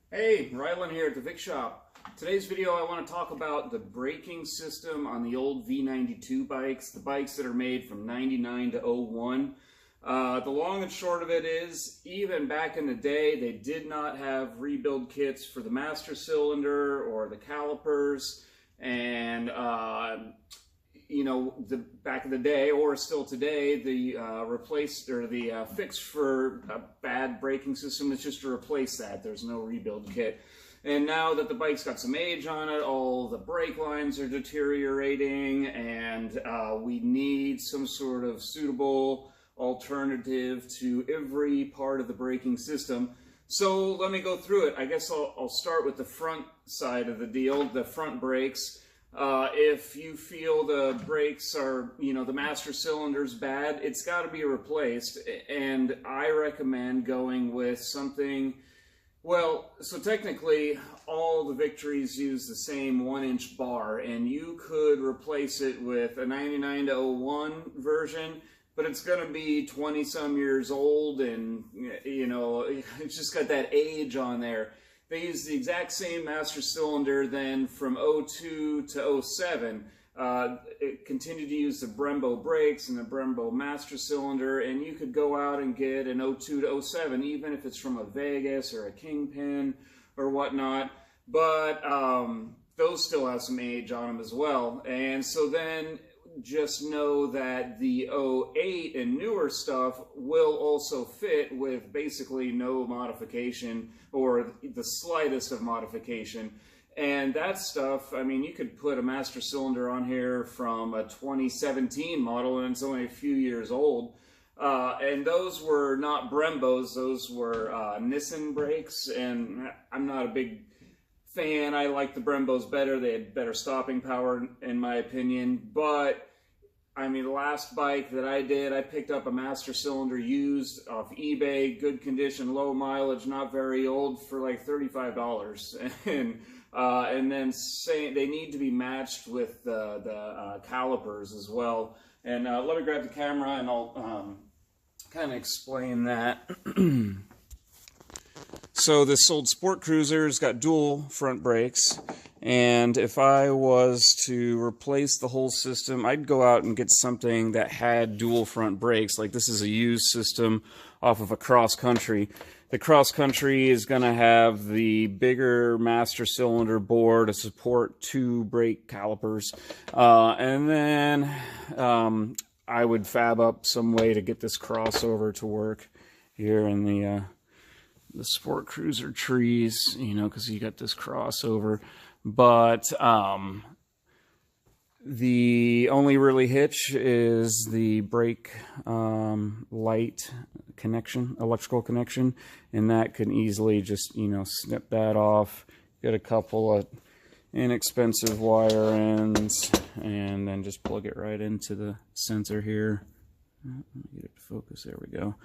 Hey, Rylan here at the Vic Shop. Today's video I want to talk about the braking system on the old V92 bikes, the bikes that are made from 99 to 01. The long and short of it is, even back in the day, they did not have rebuild kits for the master cylinder or the calipers, and back in the day, or still today, the fix for a bad braking system is just to replace that. There's no rebuild kit. And now that the bike's got some age on it, all the brake lines are deteriorating, and we need some sort of suitable alternative to every part of the braking system. So let me go through it. I guess I'll start with the front side of the deal, the front brakes. If you feel the brakes are, the master cylinder's bad, it's got to be replaced. And I recommend going with something, well, so technically all the Victories use the same 1-inch bar, and you could replace it with a 99 to 01 version, but it's going to be 20 some years old, and it's just got that age on there. They use the exact same master cylinder then from 02 to 07. It continued to use the Brembo brakes and the Brembo master cylinder, and you could go out and get an 02 to 07, even if it's from a Vegas or a Kingpin or whatnot. But those still have some age on them as well. And so then just know that the 08 and newer stuff will also fit with basically no modification or the slightest of modification. And that stuff, I mean, you could put a master cylinder on here from a 2017 model and it's only a few years old. And those were not Brembos, those were Nissan brakes, and I'm not a big fan. I like the Brembos better. They had better stopping power in my opinion. But I mean, the last bike that I did, I picked up a master cylinder used off eBay, good condition, low mileage, not very old, for like $35. And then they need to be matched with the calipers as well. And let me grab the camera and I'll kind of explain that. So this old Sport Cruiser's got dual front brakes, and if I was to replace the whole system, I'd go out and get something that had dual front brakes. Like this is a used system off of a Cross Country. The Cross Country is going to have the bigger master cylinder bore to support 2 brake calipers, and then I would fab up some way to get this crossover to work here in the Sport Cruiser trees, because you got this crossover. But the only really hitch is the brake light connection, electrical connection, and that can easily just, snip that off. Get a couple of inexpensive wire ends, and then just plug it right into the sensor here. Let me get it to focus. There we go.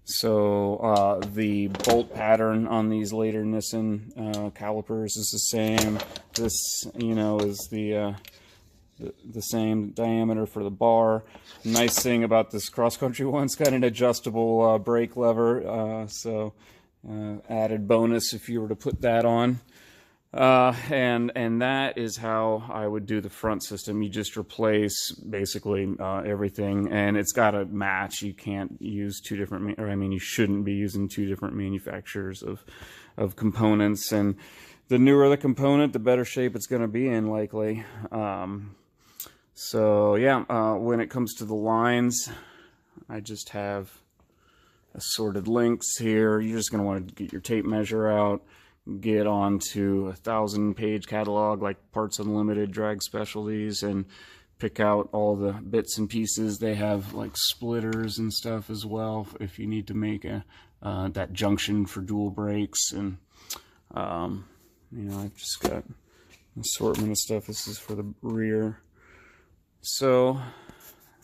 So the bolt pattern on these later Nissan calipers is the same. This, is the same diameter for the bar. Nice thing about this cross-country one's got an adjustable brake lever, so added bonus if you were to put that on. And that is how I would do the front system. You just replace basically everything, and it's got to match. You can't use two different, you shouldn't be using 2 different manufacturers of components. And the newer the component, the better shape it's going to be in, likely. So yeah, when it comes to the lines, I just have assorted links here. You're just going to want to get your tape measure out. Get onto a 1,000-page catalog like Parts Unlimited, Drag Specialties, and pick out all the bits and pieces. They have like splitters and stuff as well if you need to make that junction for dual brakes. And I've just got an assortment of stuff. This is for the rear. So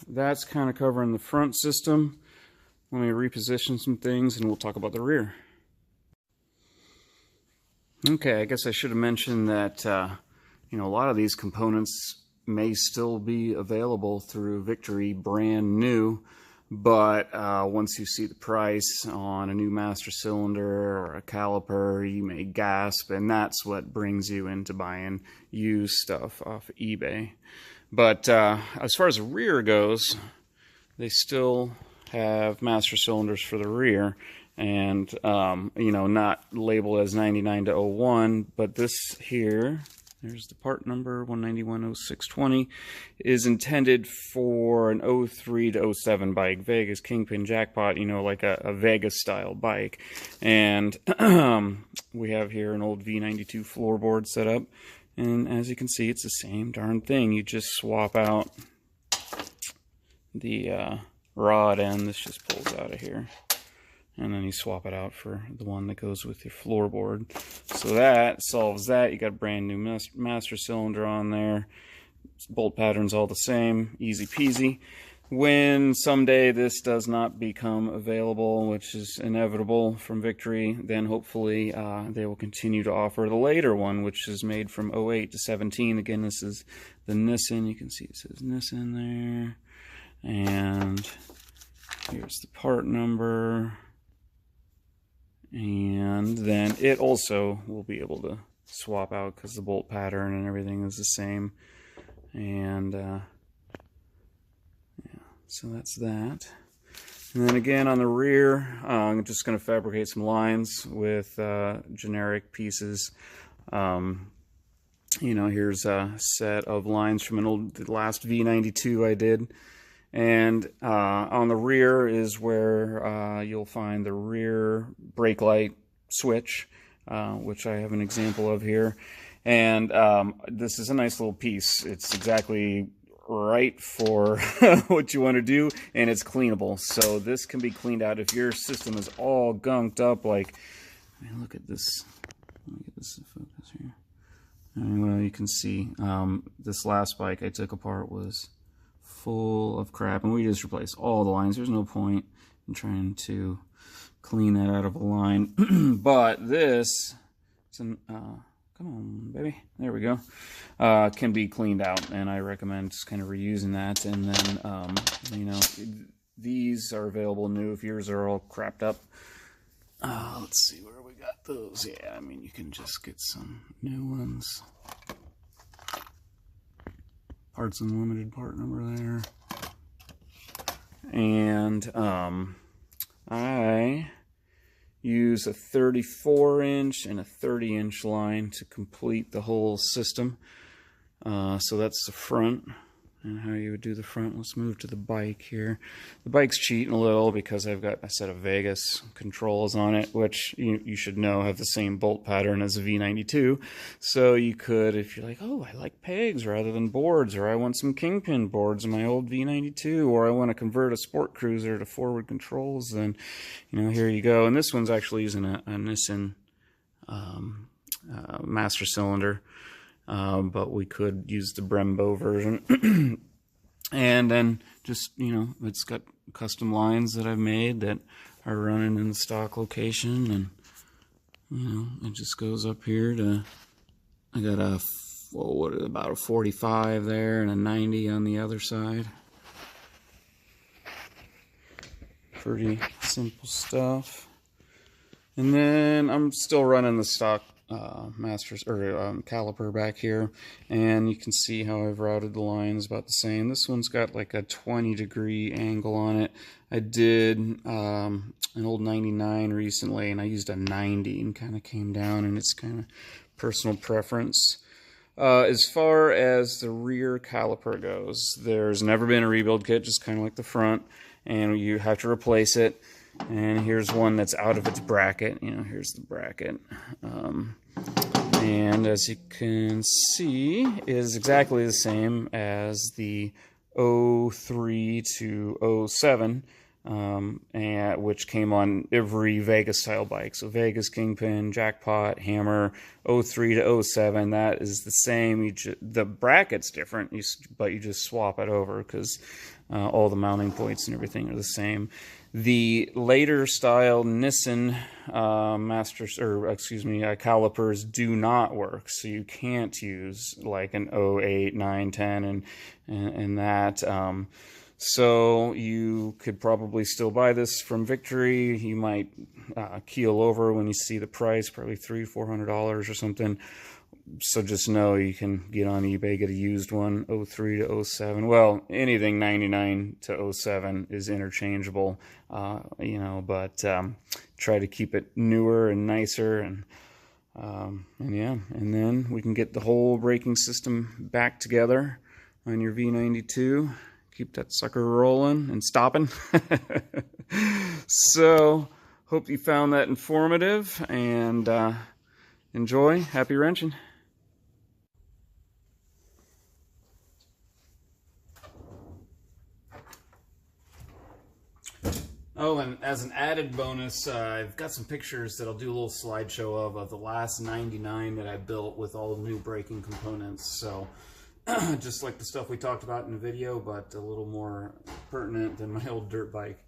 that's kind of covering the front system. Let me reposition some things and we'll talk about the rear. Okay, I guess I should have mentioned that, a lot of these components may still be available through Victory brand new. But once you see the price on a new master cylinder or a caliper, you may gasp, and that's what brings you into buying used stuff off of eBay. But as far as the rear goes, they still have master cylinders for the rear, and you know, not labeled as 99 to 01, but this here, there's the part number 1910620, is intended for an 03 to 07 bike, Vegas Kingpin Jackpot, you know, like a Vegas style bike. And we have here an old V92 floorboard set up, and as you can see, it's the same darn thing. You just swap out the rod end. This just pulls out of here, and then you swap it out for the one that goes with your floorboard. So that solves that. You got a brand new master cylinder on there. Bolt pattern's all the same, easy peasy. When someday this does not become available, which is inevitable from Victory, then hopefully they will continue to offer the later one, which is made from 08 to 17. Again, this is the Nissan. You can see it says Nissan there. And here's the part number. And then it also will be able to swap out because the bolt pattern and everything is the same. And yeah, so that's that. And then again on the rear, I'm just going to fabricate some lines with generic pieces. You know, here's a set of lines from the last V92 I did. And on the rear is where you'll find the rear brake light switch, which I have an example of here. And this is a nice little piece. It's exactly right for what you want to do, and it's cleanable. So this can be cleaned out if your system is all gunked up. Like, I mean, look at this. Let me get this in focus here. I mean, well, you can see this last bike I took apart was full of crap, and we just replaced all the lines. There's no point in trying to clean that out of a line. But this, come on, baby, there we go, can be cleaned out, and I recommend just kind of reusing that. And then, you know, these are available new if yours are all crapped up. Let's see where we got those. Yeah, I mean, you can just get some new ones. Parts Unlimited part number there. And I use a 34-inch and a 30-inch line to complete the whole system. So that's the front. And how you would do the front. Let's move to the bike here. The bike's cheating a little because I've got a set of Vegas controls on it, which you should know have the same bolt pattern as a V92. So you could, if you're like, oh, I like pegs rather than boards, or I want some Kingpin boards in my old V92, or I want to convert a Sport Cruiser to forward controls, then, you know, here you go. And this one's actually using a Nissan master cylinder. But we could use the Brembo version. And then just, you know, it's got custom lines that I've made that are running in the stock location. And, you know, it just goes up here to, I got a, about a 45 there and a 90 on the other side. Pretty simple stuff. And then I'm still running the stock caliper back here, and you can see how I've routed the lines about the same. This one's got like a 20-degree angle on it. I did an old 99 recently, and I used a 90 and kind of came down, and it's kind of personal preference. As far as the rear caliper goes, there's never been a rebuild kit, just kind of like the front, and you have to replace it. And here's one that's out of its bracket. You know, here's the bracket. And as you can see, is exactly the same as the 03 to 07, which came on every Vegas style bike. So Vegas, Kingpin, Jackpot, Hammer, 03 to 07, that is the same. The bracket's different, but you just swap it over because all the mounting points and everything are the same. The later style Nissan calipers do not work, so you can't use like an 08, 9, 10, and that. So you could probably still buy this from Victory. You might keel over when you see the price, probably $300-400 or something. So just know you can get on eBay, get a used one, 03 to 07. Well, anything 99 to 07 is interchangeable, you know, but try to keep it newer and nicer, and yeah, and then we can get the whole braking system back together on your V92. Keep that sucker rolling and stopping. So, hope you found that informative, and enjoy. Happy wrenching. Oh, and as an added bonus, I've got some pictures that I'll do a little slideshow of the last 99 that I built with all new braking components. So, just like the stuff we talked about in the video, but a little more pertinent than my old dirt bike.